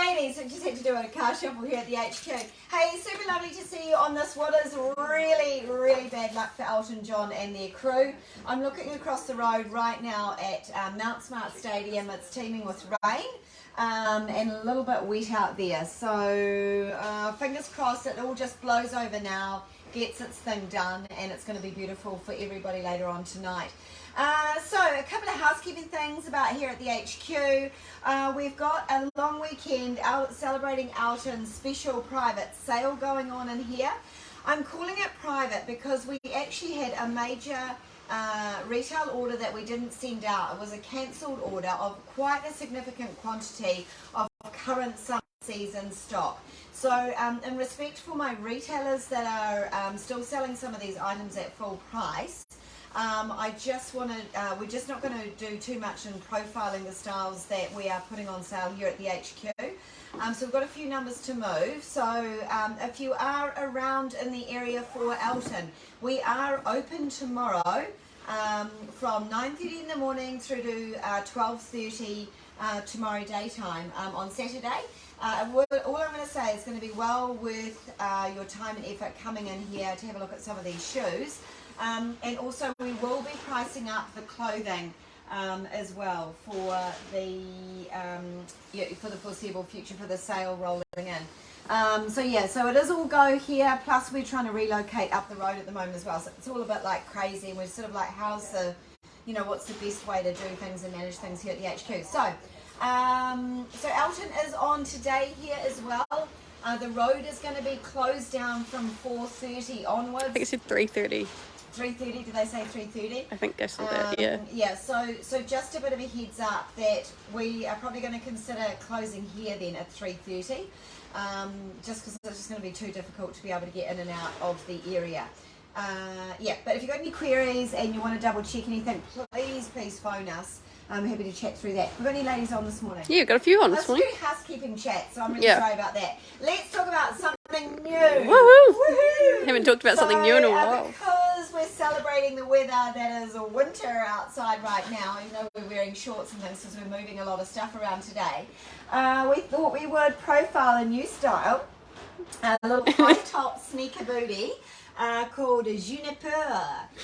Ladies, we just had to do a car shuffle here at the HQ. Hey, super lovely to see you on this. What is really, really bad luck for Elton John and their crew. I'm looking across the road right now at Mount Smart Stadium. It's teeming with rain and a little bit wet out there. So fingers crossed it all just blows over now, gets its thing done, and it's going to be beautiful for everybody later on tonight. So a couple of housekeeping things about here at the HQ. We've got a long weekend out celebrating Elton's special private sale going on in here. I'm calling it private because we actually had a major retail order that we didn't send out. It was a cancelled order of quite a significant quantity of current summer season stock. So in respect for my retailers that are still selling some of these items at full price, I just wanted, we're just not going to do too much in profiling the styles that we are putting on sale here at the HQ. So we've got a few numbers to move. So if you are around in the area for Elton, we are open tomorrow from 9:30 in the morning through to 12:30 tomorrow daytime on Saturday. All I'm going to say is going to be well worth your time and effort coming in here to have a look at some of these shoes. And also we will be pricing up the clothing as well for the foreseeable future, for the sale rolling in. So it is all go here, plus we're trying to relocate up the road at the moment as well. So it's all a bit like crazy, and we're sort of like, how's the, what's the best way to do things and manage things here at the HQ. So Elton is on today here as well. The road is going to be closed down from 4:30 onwards. I think it said 3:30. 3:30, did they say 3:30? I think I saw that, yeah. Yeah, so just a bit of a heads up that we are probably going to consider closing here then at 3:30, just because it's just going to be too difficult to be able to get in and out of the area. But if you've got any queries and you want to double check anything, please phone us. I'm happy to chat through that. We've got any ladies on this morning? Yeah, got a few on this morning. Let's do housekeeping chat, so I'm really sorry about that. Let's talk about something new. Woohoo! Woohoo! Haven't talked about something new in a while. Because we're celebrating the weather that is winter outside right now, even though we're wearing shorts and things because we're moving a lot of stuff around today, we thought we would profile a new style, a little high-top sneaker booty. Called Juniper.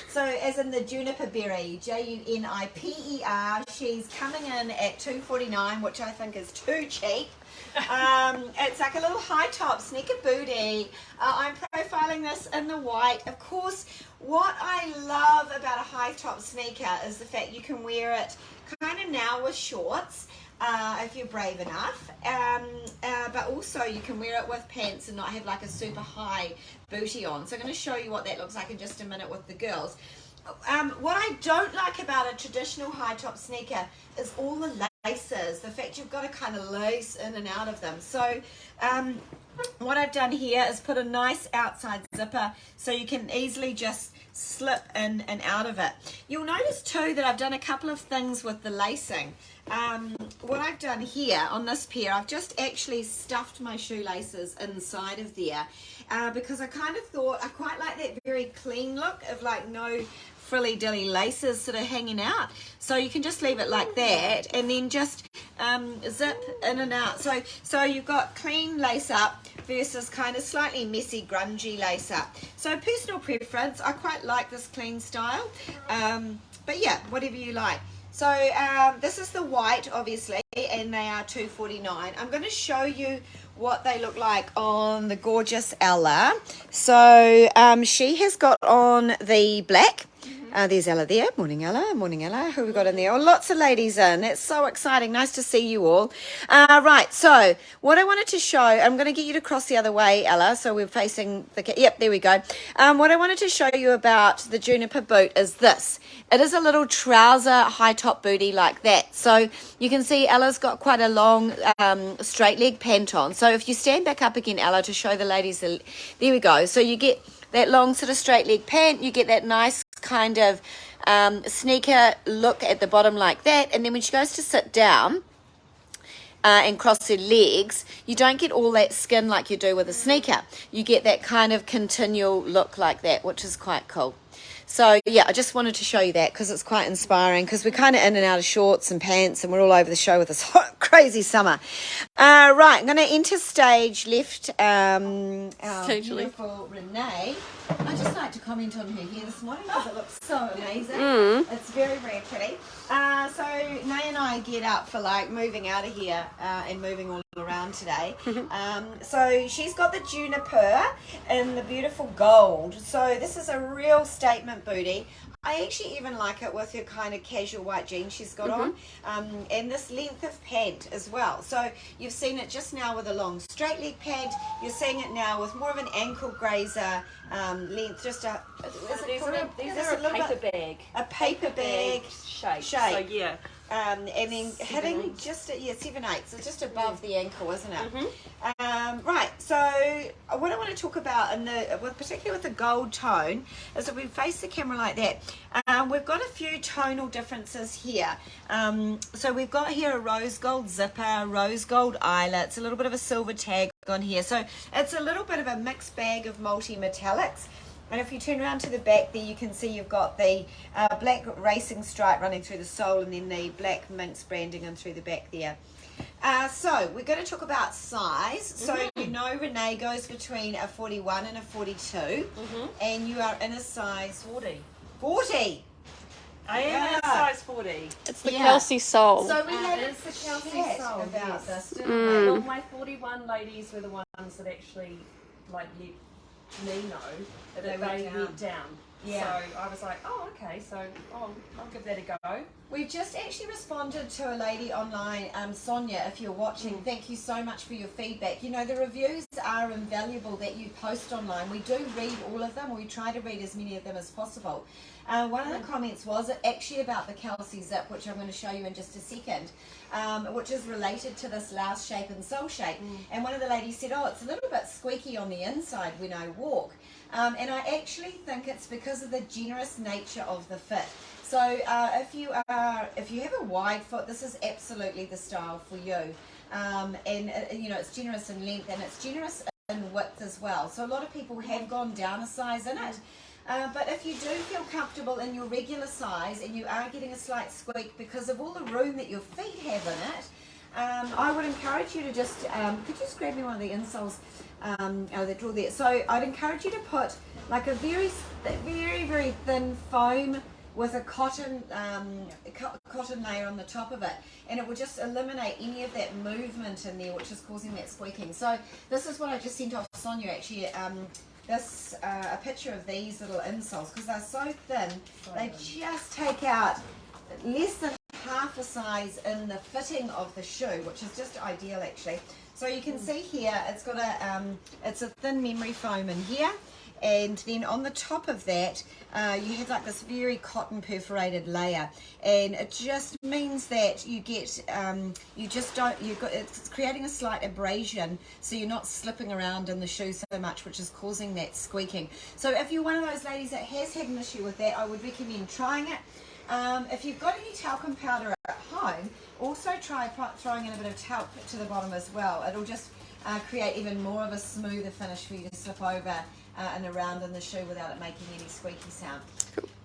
So as in the juniper berry, Juniper. She's coming in at $2.49, which I think is too cheap. It's like a little high top sneaker booty. I'm profiling this in the white. Of course, what I love about a high top sneaker is the fact you can wear it kind of now with shorts. If you're brave enough, but also you can wear it with pants and not have like a super high booty on. So I'm going to show you what that looks like in just a minute with the girls. What I don't like about a traditional high top sneaker is all the laces, the fact you've got to kind of lace in and out of them. So what I've done here is put a nice outside zipper so you can easily just slip in and out of it. You'll notice too that I've done a couple of things with the lacing. What I've done here on this pair, I've just actually stuffed my shoelaces inside of there because I kind of thought I quite like that very clean look of like no frilly dilly laces sort of hanging out. So you can just leave it like that and then just zip in and out. So you've got clean lace up versus kind of slightly messy grungy lace up. So personal preference, I quite like this clean style, but yeah, whatever you like. So this is the white obviously, and they are $2.49. I'm going to show you what they look like on the gorgeous Ella. So she has got on the black. There's Ella there. Morning, Ella. Morning, Ella. Who have we got in there? Oh, lots of ladies in. That's so exciting. Nice to see you all. Right, so what I wanted to show, I'm going to get you to cross the other way, Ella, so we're facing the... Yep, there we go. What I wanted to show you about the Juniper boot is this. It is a little trouser high-top booty like that. So you can see Ella's got quite a long straight leg pant on. So if you stand back up again, Ella, to show the ladies, there we go. So you get that long sort of straight leg pant, you get that nice kind of sneaker look at the bottom like that, and then when she goes to sit down and cross her legs, you don't get all that skin like you do with a sneaker. You get that kind of continual look like that, which is quite cool. So yeah, I just wanted to show you that because it's quite inspiring, because we're kind of in and out of shorts and pants and we're all over the show with this hot, crazy summer. Right, I'm going to enter stage left. Our Stage beautiful Renee. I just like to comment on her hair this morning because it looks so amazing. It's very, very pretty. So Nay and I get up for like moving out of here and moving all around today. So she's got the Juniper in the beautiful gold. So this is a real statement booty. I actually even like it with her kind of casual white jeans she's got on, and this length of pant as well. So you've seen it just now with a long straight leg pant. You're seeing it now with more of an ankle grazer length. Just a these are a paper bag. A paper bag shape. So yeah. And then hitting just at 7/8, so just above the ankle, isn't it? Right. So what I want to talk about, particularly with the gold tone, is that we face the camera like that. We've got a few tonal differences here. So we've got here a rose gold zipper, rose gold eyelets, a little bit of a silver tag on here. So it's a little bit of a mixed bag of multi-metallics. And if you turn around to the back there, you can see you've got the black racing stripe running through the sole, and then the black minx branding in through the back there. So we're going to talk about size. So you know Renee goes between a 41 and a 42, and you are in a size 40. 40. I am in a size 40. It's the Kelsie soul. So we had it's the Kelsie soul about this, didn't Well, my 41 ladies were the ones that actually like let me know that they went down. Yeah. So I was like, oh, okay, so I'll give that a go. We've just actually responded to a lady online, Sonia, if you're watching, thank you so much for your feedback. You know, the reviews are invaluable that you post online. We do read all of them, or we try to read as many of them as possible. One of the comments was actually about the Kelsie zip, which I'm going to show you in just a second, which is related to this louse shape and sole shape. And one of the ladies said, oh, it's a little bit squeaky on the inside when I walk. And I actually think it's because of the generous nature of the fit. So if you have a wide foot, this is absolutely the style for you. And you know, it's generous in length and it's generous in width as well. So a lot of people have gone down a size in it. But if you do feel comfortable in your regular size and you are getting a slight squeak because of all the room that your feet have in it, I would encourage you to just, could you just grab me one of the insoles, the drawer there. So I'd encourage you to put like a very, very thin foam with a cotton layer on the top of it, and it will just eliminate any of that movement in there which is causing that squeaking. So this is what I just sent off Sonia actually. A picture of these little insoles, because they're so thin, they just take out less than half a size in the fitting of the shoe, which is just ideal actually. So you can see here it's got it's a thin memory foam in here, and then on the top of that you have like this very cotton perforated layer, and it just means that you get it's creating a slight abrasion, so you're not slipping around in the shoe so much, which is causing that squeaking. So if you're one of those ladies that has had an issue with that, I would recommend trying it. If you've got any talcum powder at home, also try throwing in a bit of talc to the bottom as well. It'll just create even more of a smoother finish for you to slip over and around in the shoe without it making any squeaky sound.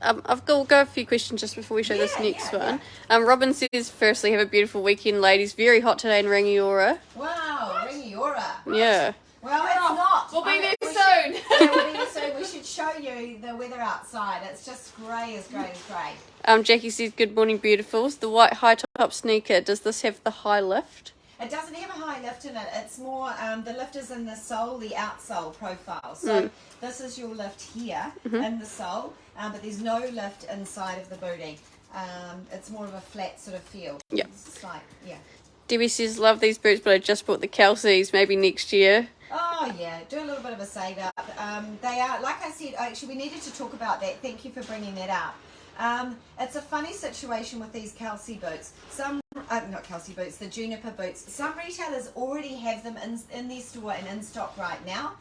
I've got a few questions just before we show this next one. Robin says, firstly, have a beautiful weekend, ladies. Very hot today in Rangiora. Wow, Rangiora. Yeah. Well, it's not. We'll be there soon. We'll be there soon. We should show you the weather outside. It's just grey as grey as grey. Jackie says, good morning, beautifuls. The white high top sneaker, does this have the high lift? It doesn't have a high lift in it. It's more, the lift is in the sole, the outsole profile. So this is your lift here in the sole, but there's no lift inside of the booty. It's more of a flat sort of feel. Yep. It's like, yeah. Debbie says, love these boots, but I just bought the Kelsies, maybe next year. Oh yeah, do a little bit of a save up. They are, like I said, actually we needed to talk about that. Thank you for bringing that up. It's a funny situation with these Kelsie boots. Some, not Kelsie boots, the Juniper boots. Some retailers already have them in their store and in stock right now.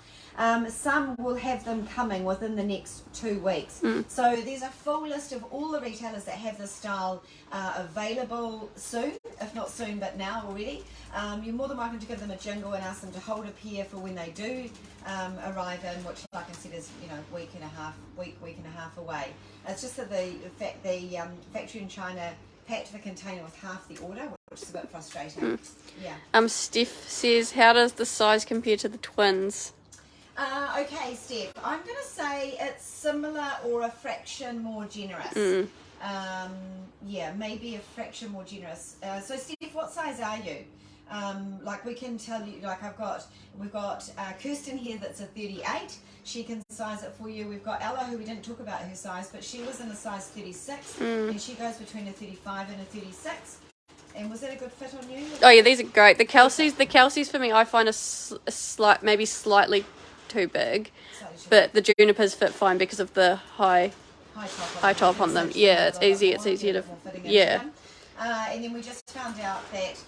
Some will have them coming within the next 2 weeks. So there's a full list of all the retailers that have this style available soon, if not soon, but now already. You're more than welcome to give them a jingle and ask them to hold a pair for when they do arrive in, which, like I said, is week and a half away. It's just that the factory in China packed the container with half the order, which is a bit frustrating. Yeah. Steph says, how does the size compare to the twins? Okay, Steph, I'm going to say it's similar or a fraction more generous. Yeah, maybe a fraction more generous. So, Steph, what size are you? Like we can tell you, like we've got Kirsten here that's a 38. She can size it for you. We've got Ella, who we didn't talk about her size, but she was in a size 36, and she goes between a 35 and a 36. And was that a good fit on you? Oh yeah, these are great. The Kelsies for me, I find maybe slightly too big, but the Junipers fit fine because of the high top on them. Yeah, it's easier to and then we just found out that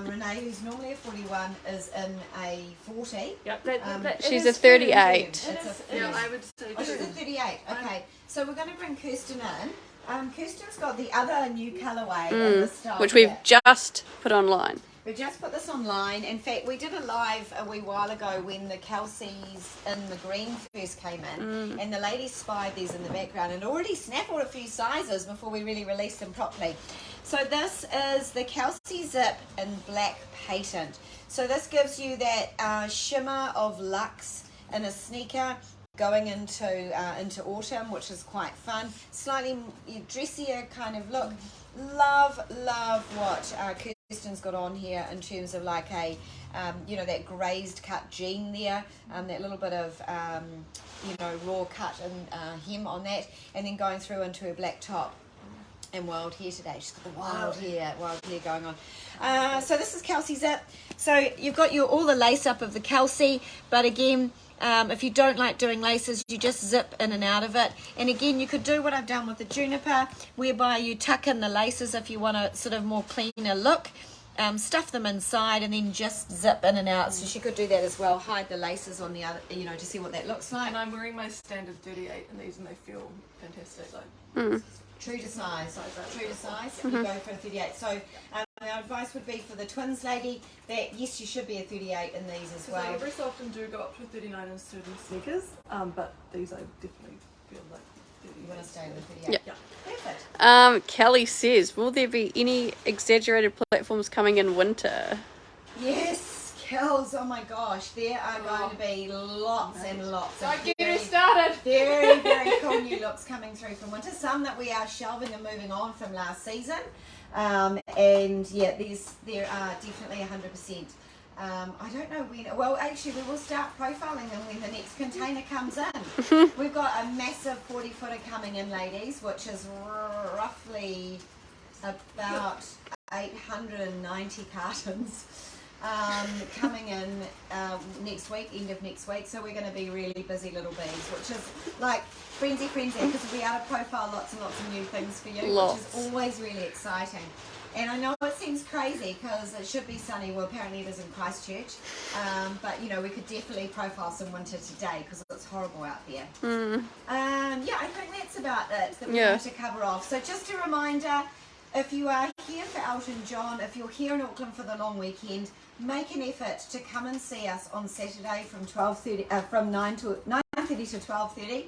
Renee, who's normally a 41, is in a 40. Yep, she's a 38. I would say. Oh, she's a 38. Okay, so we're going to bring Kirsten in. Kirsten's got the other new colourway in the style, which we've just put online. We just put this online. In fact, we did a live a wee while ago when the Kelsies in the green first came in, and the ladies spied these in the background and already snaffled a few sizes before we really released them properly. So this is the Kelsie Zip in black patent. So this gives you that shimmer of luxe in a sneaker going into autumn, which is quite fun. Slightly dressier kind of look. Love what Kirsten's got on here in terms of like a that grazed cut jean there, that little bit of raw cut and hem on that, and then going through into her black top and wild hair today. She's got the wild hair going on. So this is Kelsie Zip. So you've got all the lace up of the Kelsie, but again, if you don't like doing laces, you just zip in and out of it. And again, you could do what I've done with the Juniper, whereby you tuck in the laces if you want a sort of more cleaner look. Stuff them inside and then just zip in and out. So she could do that as well. Hide the laces on the other, to see what that looks like. And I'm wearing my standard 38 in these, and they feel fantastic. Like True to size. You go for a 38. So our advice would be for the twins lady that yes, you should be a 38 in these as well. I very often do go up to 39 in certain sneakers, but these I definitely feel like 38. You want to stay in the 38? Yeah. Perfect. Kelly says, will there be any exaggerated platforms coming in winter? Yes, Kels. Oh my gosh, there are going to be lots and lots of very, very cool new looks coming through from winter. Some that we are shelving and moving on from last season. And yeah, there are definitely 100%. I don't know when. Well, actually, we will start profiling them when the next container comes in. We've got a massive 40-footer coming in, ladies, which is roughly about 890 cartons coming in next week, end of next week. So we're going to be really busy little bees, which is like frenzy, because we are to profile lots and lots of new things for you, which is always really exciting. And I know it seems crazy because it should be sunny. Well, apparently it is in Christchurch. But, we could definitely profile some winter today because it's horrible out there. Yeah, I think that's about it that we want to cover off. So just a reminder, if you are here for Elton John, if you're here in Auckland for the long weekend, make an effort to come and see us on Saturday from 9:30 to 12:30.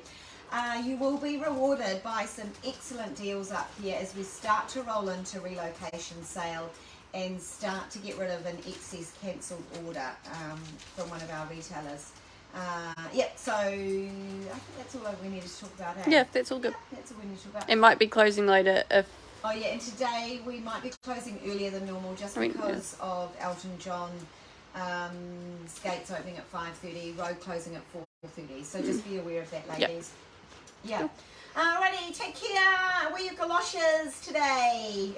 You will be rewarded by some excellent deals up here as we start to roll into relocation sale and start to get rid of an excess cancelled order from one of our retailers. So I think that's all we need to talk about. Yeah, that's all good. That's all we need to talk about. It might be closing later if... Oh yeah, and today we might be closing earlier than normal just because of Elton John skates opening at 5:30, road closing at 4:30. So just be aware of that, ladies. Yeah. Alrighty, take care. Wear your galoshes today.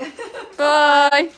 Bye.